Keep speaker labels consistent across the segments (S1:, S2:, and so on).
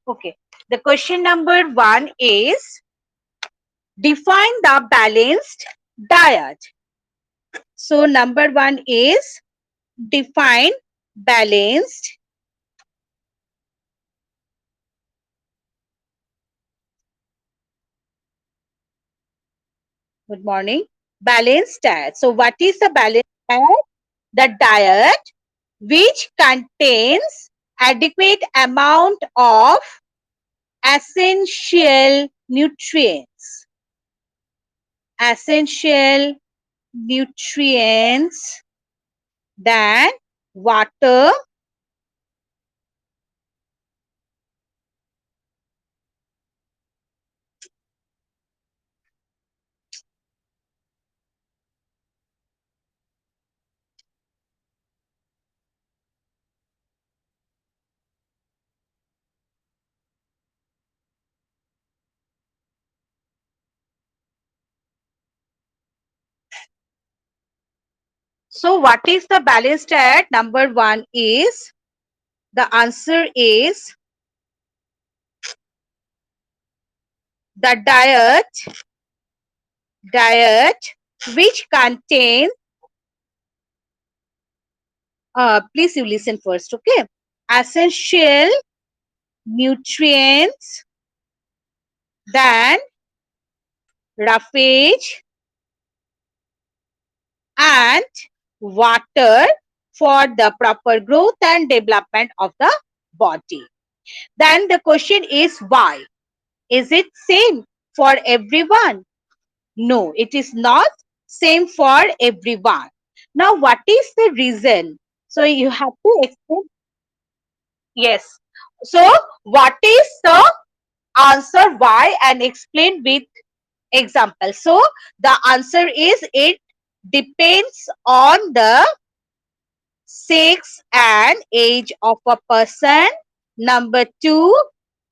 S1: Okay. The question number 1 is define the balanced diet. So number 1 is define balanced. Good morning. Balanced diet. So what is the balanced diet? The diet which contains adequate amount of essential nutrients. Essential nutrients than water, so what is the balanced diet? Number 1 is, the answer is the diet which contains, please you listen first, okay? Essential nutrients than roughage and water for the proper growth and development of the body. Then the question is why? Is it same for everyone? No, it is not same for everyone. Now, what is the reason? So you have to explain. Yes. So what is the answer why and explain with example. So the answer is it depends on the sex and age of a person. Number 2,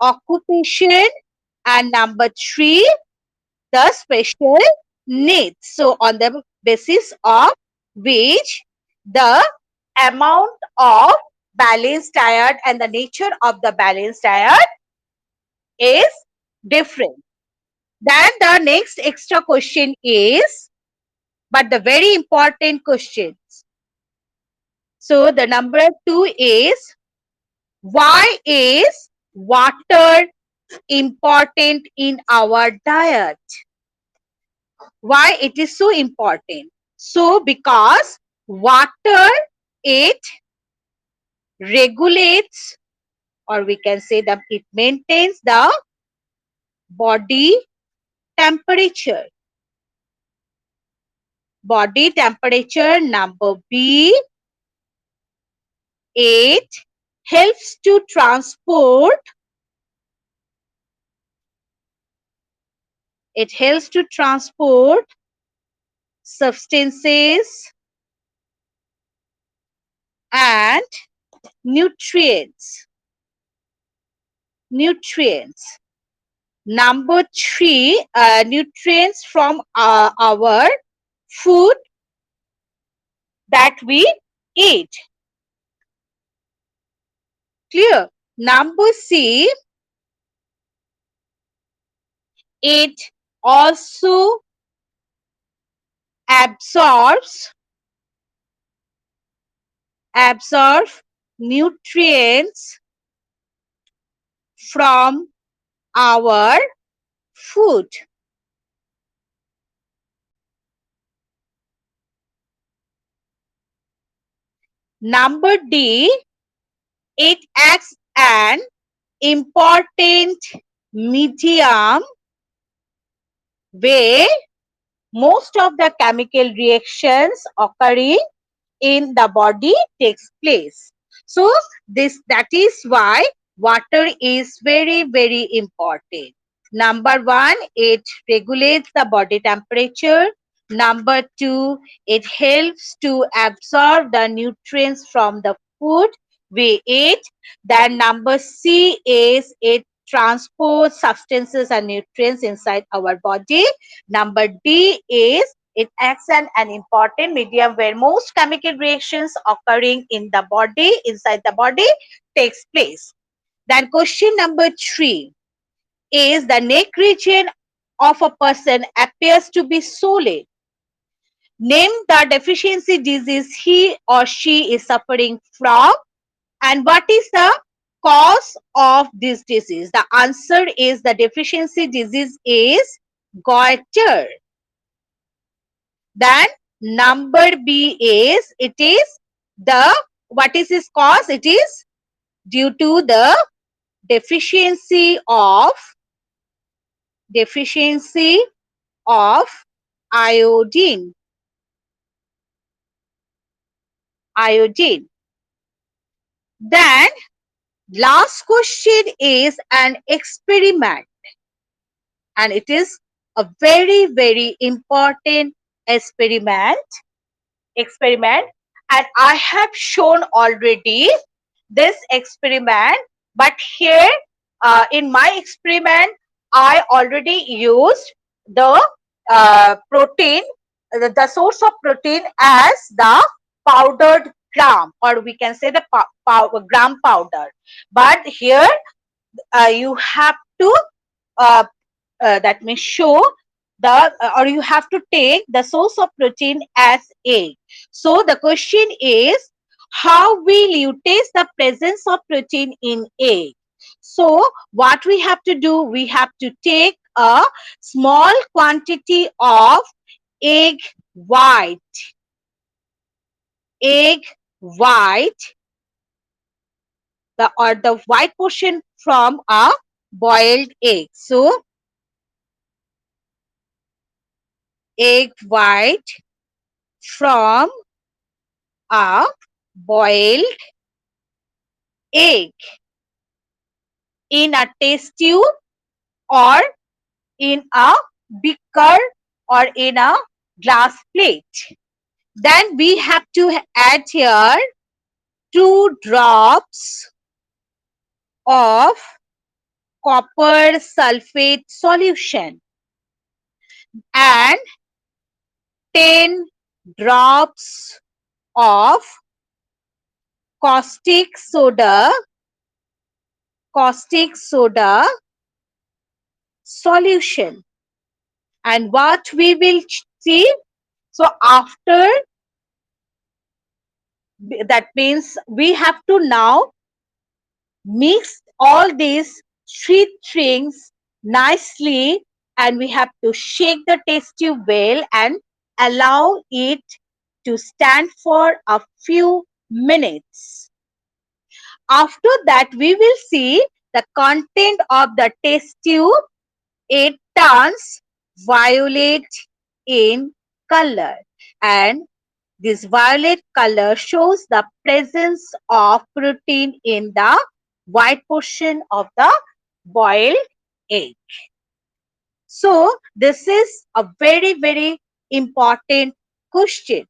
S1: occupation. And number 3, the special needs. So on the basis of which the amount of balanced diet and the nature of the balanced diet is different. Then the next extra question is, but the very important questions. So the number 2 is, why is water important in our diet? Why it is so important? So because water, it regulates, or we can say that it maintains the body temperature. Body temperature. Number B, it helps to transport, it helps to transport substances and nutrients. Nutrients. Number 3, nutrients from our food that we eat. Clear? Number C, it also absorbs nutrients from our food. Number D, it acts an important medium where most of the chemical reactions occurring in the body takes place. So that is why water is very, very important. Number 1, it regulates the body temperature. Number 2, it helps to absorb the nutrients from the food we eat. Then number C is it transports substances and nutrients inside our body. Number D is it acts as an important medium where most chemical reactions occurring in the body, inside the body, takes place. Then question number 3 is the neck region of a person appears to be solid. Name the deficiency disease he or she is suffering from and what is the cause of this disease. The answer is the deficiency disease is goiter. Then number B is it is the what is its cause? It is due to the deficiency of deficiency of iodine. Iodine. Then last question is an experiment and it is a very important experiment and I have shown already this experiment but here in my experiment I already used the protein the source of protein as the powdered gram or we can say the gram powder but here you have to uh, that means show the or you have to take the source of protein as egg. So the question is how will you taste the presence of protein in egg? So what we have to do, we have to take a small quantity of egg white, egg white, the or the white portion from a boiled egg. So egg white from a boiled egg in a test tube or in a beaker or in a glass plate. Then we have to add here 2 drops of copper sulfate solution and 10 drops of caustic soda caustic soda solution. And what we will see, so after that means we have to now mix all these 3 things nicely and we have to shake the test tube well and allow it to stand for a few minutes. After that we will see the content of the test tube. It turns violet in color and this violet color shows the presence of protein in the white portion of the boiled egg. So this is a very important question.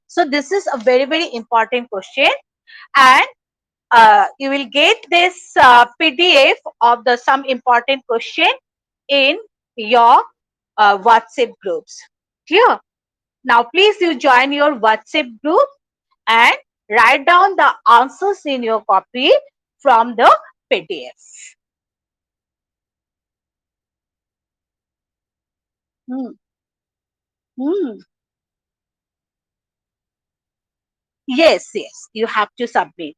S1: So this is a very important question and you will get this PDF of the some important question in your WhatsApp groups. Clear? Now please you join your WhatsApp group and write down the answers in your copy from the PDF. Hmm. Hmm. Yes, you have to submit.